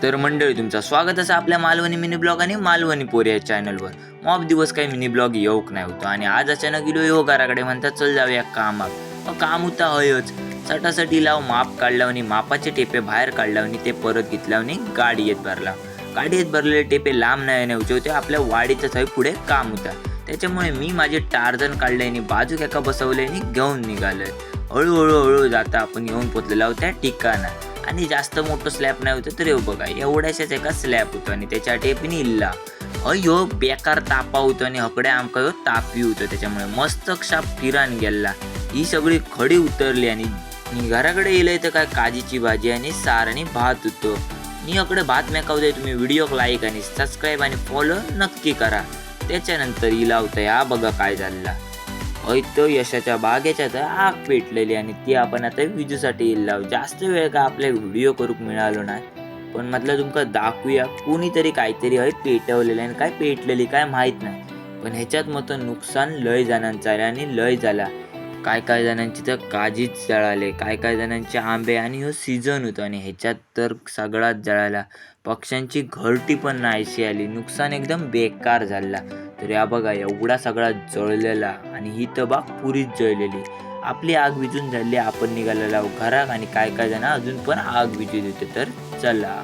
तर मंडळी तुमचं स्वागत असं आपल्या मालवणी मिनी ब्लॉग आणि मालवणी पोरी या चॅनलवर. मॉप दिवस काही मिनी ब्लॉग येऊक नाही होतो आणि आज अचानक गेलो यो घराकडे म्हणतात चल जाऊया कामाक. काम होता हयच सटासटी लाव माप काढला आणि मापाचे टेपे बाहेर काढला आणि ते परत घेतला आणि गाडीत भरला. गाडीत भरलेले टेपे लांब नाही न्यायचे होते, आपल्या वाडीतच आहे पुढे काम होता. त्याच्यामुळे मी माझे टार्जन काढले आणि बाजूक एका बसवले आणि घेऊन निघालोय. हळूहळू जाता आपण येऊन पोचलेला होता त्या ठिकाणा आणि जास्त मोठं स्लॅब नाही होतं तर येऊ बघा एवढ्याशाच एका स्लॅब होतो आणि त्याच्या टेपीने इल्ला अयो बेकार तापा होतो आणि हकडे आमका ह्यो तापी होतो. त्याच्यामुळे मस्त क्षाप फिरान गेला. ही सगळी खडी उतरली आणि घराकडे येलंय तर काय काजीची भाजी आणि सार आणि भात होतो. मी अकडे भात मेकाव दे. तुम्ही व्हिडिओ लाईक आणि सबस्क्राईब आणि फॉलो नक्की करा. त्याच्यानंतर इला होतं या बघा काय झालं. तो यशाच्या बागेच्यात आग पेटलेली आणि ती आपण आता विजूसाठी लाव. जास्त वेळ का आपल्या व्हिडिओ करूक मिळालो नाही, पण म्हटलं तुमका दाखवूया. कोणीतरी काहीतरी हय पेटवलेलं आणि काय पेटलेली काय माहीत नाही, पण ह्याच्यात मग नुकसान लय जणांचं आहे आणि लय झाला. काय जणांची तर काजीच जळाले, काय जणांचे आंबे आणि ह्यो सीझन होतो आणि ह्याच्यात तर सगळाच जळाला. पक्ष्यांची घरटी पण नाहीशी आली. नुकसान एकदम बेकार झाला. तर या बघा एवढा सगळा जळलेला आणि ही तर बाग पुरीच जळलेली. आपली आग विजून झाली. आपण निघालेला घरात आणि काय जण अजून पण आग विजून होते. तर चला.